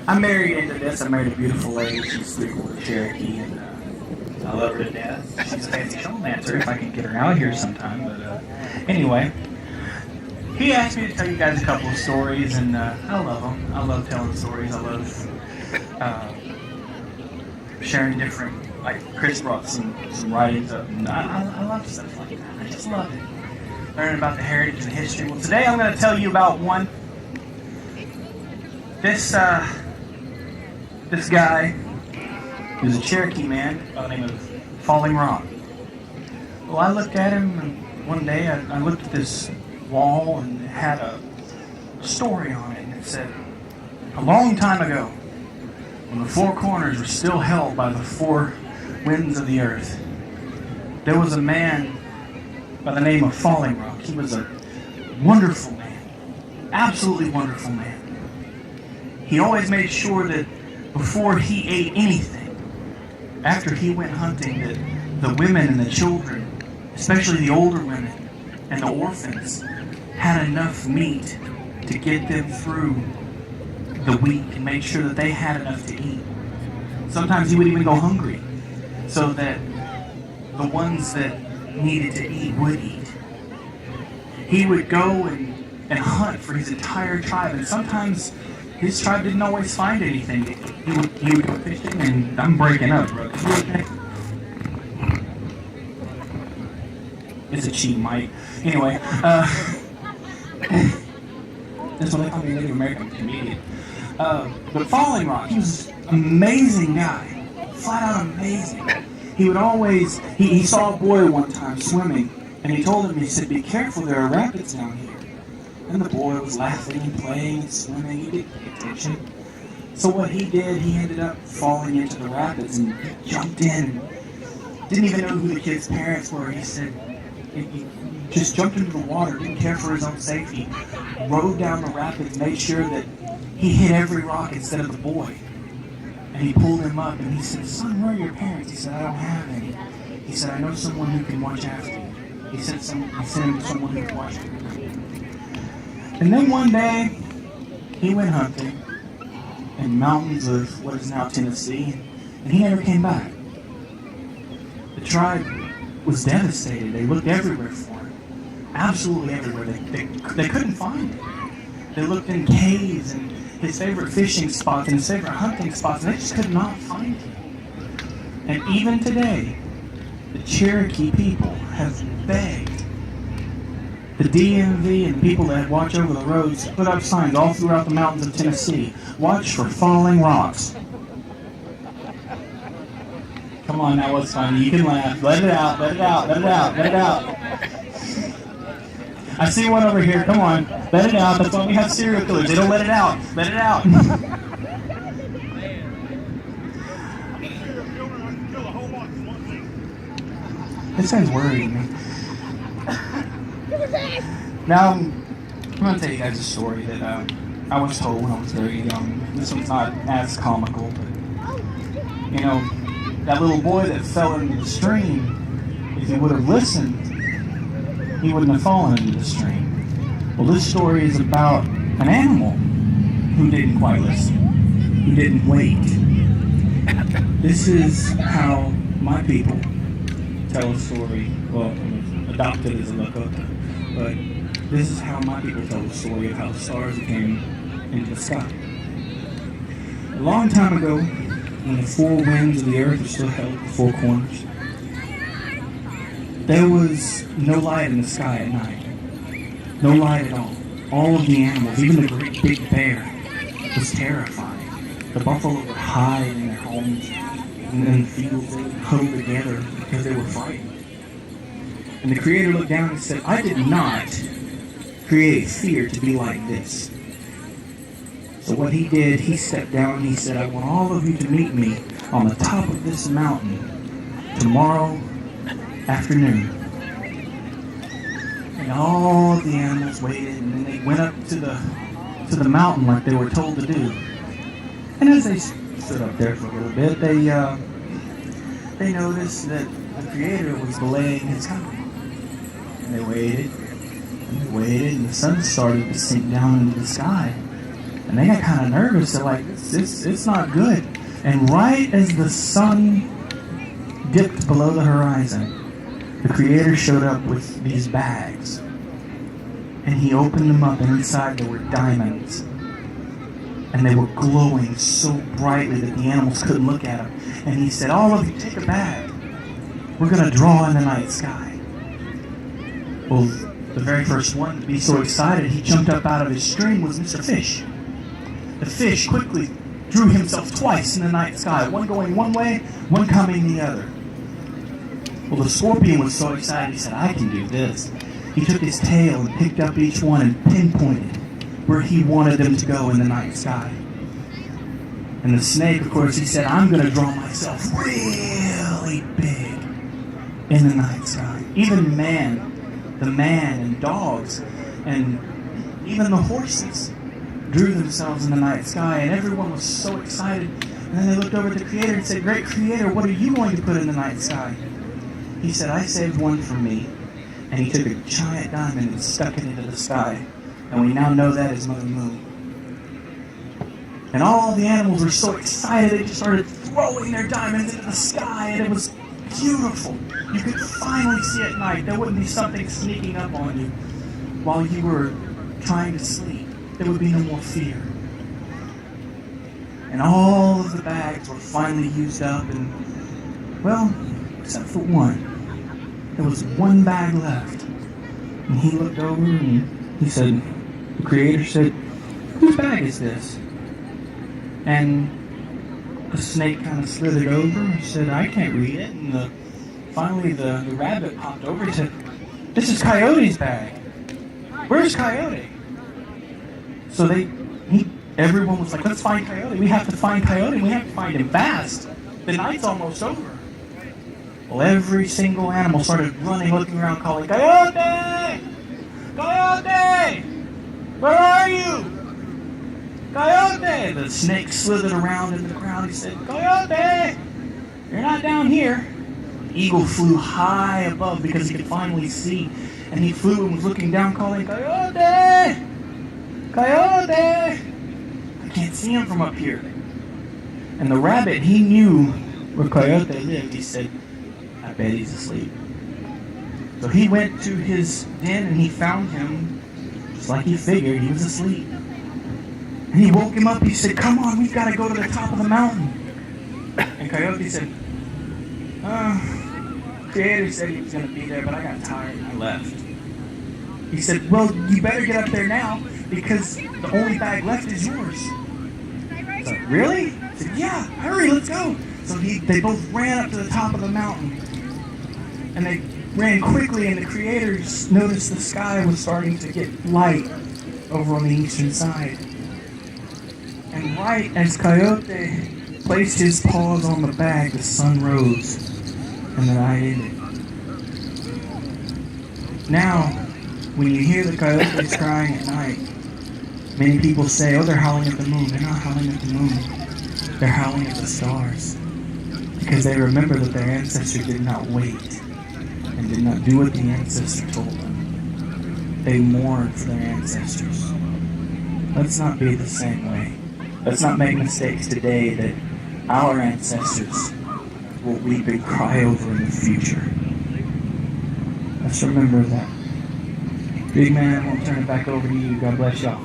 I'm married into this. I married a beautiful lady. She's 3/4 Cherokee, and I love her to death. She's a fancy showmancer if I can get her out here sometime. But anyway, he asked me to tell you guys a couple of stories, and I love them. I love telling stories. I love sharing different. Like Chris brought some writings up, and I love stuff like that. I just love it. Learning about the heritage and the history. Well, today I'm going to tell you about one. This guy, he was a Cherokee man by the name of Falling Rock. Well, I looked at him, and one day I looked at this wall, and it had a story on it, and it said, a long time ago, when the four corners were still held by the four winds of the earth, there was a man by the name of Falling Rock. He was a wonderful man, absolutely wonderful man. He always made sure that before he ate anything, after he went hunting, that the women and the children, especially the older women and the orphans, had enough meat to get them through the week and make sure that they had enough to eat. Sometimes he would even go hungry so that the ones that needed to eat would eat. He would go and hunt for his entire tribe, and sometimes his tribe didn't always find anything. He would go fishing, and I'm breaking up, bro. You okay? It's a cheap mic. Anyway, that's what they call me, a Native American comedian. But Falling Rock, he was an amazing guy, flat out amazing. He would always, he saw a boy one time swimming, and he told him, he said, "Be careful, there are rapids down here." And the boy was laughing and playing and swimming, he didn't pay attention. So what he did, he ended up falling into the rapids, and he jumped in, didn't even know who the kid's parents were. He said, he just jumped into the water, didn't care for his own safety, rode down the rapids, made sure that he hit every rock instead of the boy. And he pulled him up, and he said, "Son, where are your parents?" He said, "I don't have any." He said, "I know someone who can watch after you." He sent him to someone who could watch after you. And then one day, he went hunting in the mountains of what is now Tennessee, and he never came back. The tribe was devastated. They looked everywhere for him, absolutely everywhere. They couldn't find him. They looked in caves and his favorite fishing spots and his favorite hunting spots, and they just could not find him. And even today, the Cherokee people have begged the DMV and the people that watch over the roads put up signs all throughout the mountains of Tennessee. Watch for falling rocks. Come on now, what's funny? You can laugh. Let it out, let it out, let it out, let it out. I see one over here. Come on. Let it out. That's why we have serial killers. They don't let it out. Let it out. This guy's worrying me. Now, I'm going to tell you guys a story that I was told when I was very young. This one's not as comical, but, you know, that little boy that fell into the stream, if he would have listened, he wouldn't have fallen into the stream. Well, this story is about an animal who didn't quite listen, who didn't wait. This is how my people tell a story. Well, I was adopted as a Lakota, but this is how my people tell the story of how the stars came into the sky. A long time ago, when the four winds of the earth were still held at the four corners, there was no light in the sky at night. No light at all. All of the animals, even the great big bear, was terrified. The buffalo would hide in their homes, and in the fields they would huddle together because they were frightened. And the Creator looked down and said, "I did not create fear to be like this." So what he did, he stepped down and he said, "I want all of you to meet me on the top of this mountain tomorrow afternoon." And all of the animals waited, and then they went up to the mountain like they were told to do. And as they stood up there for a little bit, they noticed that the Creator was delaying his coming. And they waited, and they waited, and the sun started to sink down into the sky. And they got kind of nervous. They're like, it's not good. And right as the sun dipped below the horizon, the Creator showed up with these bags. And he opened them up, and inside there were diamonds. And they were glowing so brightly that the animals couldn't look at them. And he said, all of you, take a bag. We're going to draw in the night sky. Well, the very first one to be so excited, he jumped up out of his stream was Mr. Fish. The fish quickly drew himself twice in the night sky, one going one way, one coming the other. Well, the scorpion was so excited, he said, I can do this. He took his tail and picked up each one and pinpointed where he wanted them to go in the night sky. And the snake, of course, he said, I'm going to draw myself really big in the night sky. Even the man and dogs and even the horses drew themselves in the night sky, and everyone was so excited. And then they looked over at the Creator and said, Great Creator, what are you going to put in the night sky? He said, I saved one for me. And he took a giant diamond and stuck it into the sky. And we now know that is Mother Moon. And all the animals were so excited, they just started throwing their diamonds into the sky, and it was beautiful. You could finally see at night. There wouldn't be something sneaking up on you while you were trying to sleep. There would be no more fear. And all of the bags were finally used up, and, well, except for one. There was one bag left. And he looked over and he said, the Creator said, whose bag is this? And the snake kind of slithered over and said, I can't read it. And finally the rabbit popped over and said, this is Coyote's bag. Where's Coyote? So everyone was like, let's find Coyote. We have to find Coyote. We have to find him fast. The night's almost over. Well, every single animal started running, looking around, calling, Coyote! Coyote! Where are you? Coyote! The snake slithered around in the ground. He said, Coyote! You're not down here. The eagle flew high above because he could finally see. And he flew and was looking down, calling, Coyote! Coyote! I can't see him from up here. And the rabbit, he knew where Coyote lived. He said, I bet he's asleep. So he went to his den and he found him just like he figured. He was asleep. And he woke him up. He said, come on, we've got to go to the top of the mountain. And Coyote said, Creator said he was going to be there, but I got tired and I left. He said, well, you better get up there now because the only bag left is yours. I said, really? He said, yeah, hurry, let's go. So they both ran up to the top of the mountain. And they ran quickly, and the Creators noticed the sky was starting to get light over on the eastern side. And right as Coyote placed his paws on the bag, the sun rose, and the night ended. Now, when you hear the coyotes crying at night, many people say, oh, they're howling at the moon. They're not howling at the moon. They're howling at the stars. Because they remember that their ancestor did not wait and did not do what the ancestor told them. They mourned for their ancestors. Let's not be the same way. Let's not make mistakes today that our ancestors will weep and cry over in the future. Let's remember that. Big man, I'm going to turn it back over to you. God bless y'all.